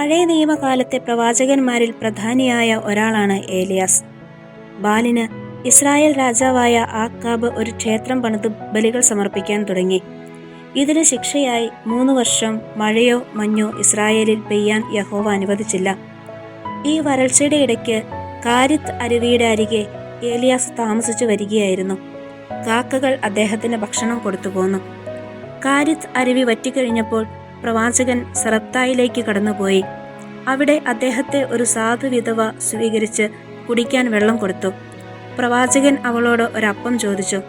പഴയ നിയമകാലത്തെ പ്രവാചകന്മാരിൽ പ്രധാനിയായ ഒരാളാണ് ഏലിയാസ്. ബാലിന് ഇസ്രായേൽ രാജാവായ ആഖാബ് ഒരു ക്ഷേത്രം പണിത് ബലികൾ സമർപ്പിക്കാൻ തുടങ്ങി. ഇതിന് ശിക്ഷയായി 3 വർഷം മഴയോ മഞ്ഞോ ഇസ്രായേലിൽ പെയ്യാൻ യഹോവ അനുവദിച്ചില്ല. ഈ വരൾച്ചയുടെ ഇടയ്ക്ക് കാരിത്ത് അരുവിയുടെ അരികെ ഏലിയാസ് താമസിച്ചു വരികയായിരുന്നു. കാക്കകൾ അദ്ദേഹത്തിന് ഭക്ഷണം കൊടുത്തു പോന്നു. കാരിത്ത് അരുവി വറ്റിക്കഴിഞ്ഞപ്പോൾ പ്രവാചകൻ സറപ്തായിലേക്ക് കടന്നുപോയി. അവിടെ അദ്ദേഹത്തെ ഒരു സാധു വിധവ സ്വീകരിച്ച് കുടിക്കാൻ വെള്ളം കൊടുത്തു. പ്രവാചകൻ അവളോട് ഒരപ്പം ചോദിച്ചു.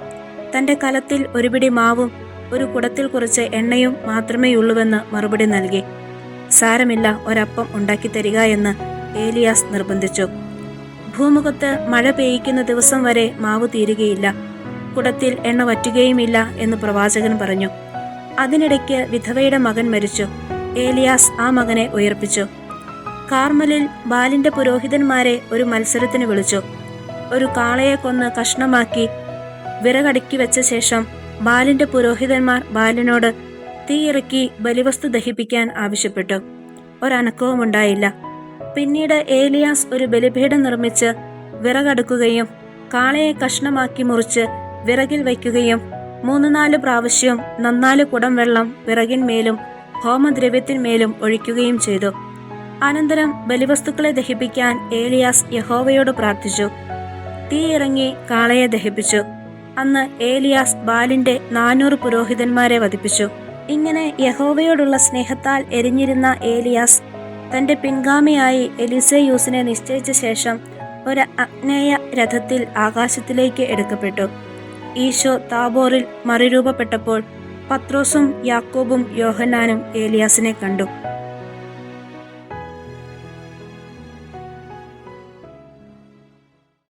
തൻ്റെ കലത്തിൽ ഒരു പിടി മാവും ഒരു കുടത്തിൽ കുറച്ച് എണ്ണയും മാത്രമേയുള്ളൂവെന്ന് മറുപടി നൽകി. സാരമില്ല, ഒരപ്പം ഉണ്ടാക്കി തരിക എന്ന് ഏലിയാസ് നിർബന്ധിച്ചു. ഭൂമുഖത്ത് മഴ പെയ്യ്ക്കുന്ന ദിവസം വരെ മാവ് തീരുകയില്ല, കുടത്തിൽ എണ്ണ വറ്റുകയുമില്ല എന്ന് പ്രവാചകൻ പറഞ്ഞു. അതിനിടയ്ക്ക് വിധവയുടെ മകൻ മരിച്ചു. ഏലിയാസ് ആ മകനെ ഉയർപ്പിച്ചു. കാർമലിൽ ബാലിന്റെ പുരോഹിതന്മാരെ ഒരു മത്സരത്തിന് വിളിച്ചു. ഒരു കാളയെ കൊന്ന് കഷ്ണമാക്കി വിറകടുക്കി വെച്ച ശേഷം ബാലിന്റെ പുരോഹിതന്മാർ ബാലിനോട് തീയിറക്കി ബലിവസ്തു ദഹിപ്പിക്കാൻ ആവശ്യപ്പെട്ടു. ഒരനക്കവും ഉണ്ടായില്ല. പിന്നീട് ഏലിയാസ് ഒരു ബലിപീഠം നിർമ്മിച്ച് വിറകടുക്കുകയും കാളയെ കഷ്ണമാക്കി മുറിച്ച് വിറകിൽ വയ്ക്കുകയും 3-4 പ്രാവശ്യം 4 കുടം വെള്ളം വിറകിന്മേലും ഹോമദ്രവ്യത്തിന്മേലും ഒഴിക്കുകയും ചെയ്തു. അനന്തരം ബലിവസ്തുക്കളെ ദഹിപ്പിക്കാൻ ഏലിയാസ് യഹോവയോട് പ്രാർത്ഥിച്ചു. തീ ഇറങ്ങി കാളയെ ദഹിപ്പിച്ചു. അന്ന് ഏലിയാസ് ബാലിന്റെ 400 പുരോഹിതന്മാരെ വധിപ്പിച്ചു. ഇങ്ങനെ യഹോവയോടുള്ള സ്നേഹത്താൽ എരിഞ്ഞിരുന്ന ഏലിയാസ് തന്റെ പിൻഗാമിയായി എലിസെയൂസിനെ നിശ്ചയിച്ച ശേഷം ഒരു അഗ്നേയ രഥത്തിൽ ആകാശത്തിലേക്ക് എടുക്കപ്പെട്ടു. ഈശോ താബോറിൽ മറുരൂപപ്പെട്ടപ്പോൾ പത്രോസും യാക്കോബും യോഹന്നാനും ഏലിയാസിനെ കണ്ടു.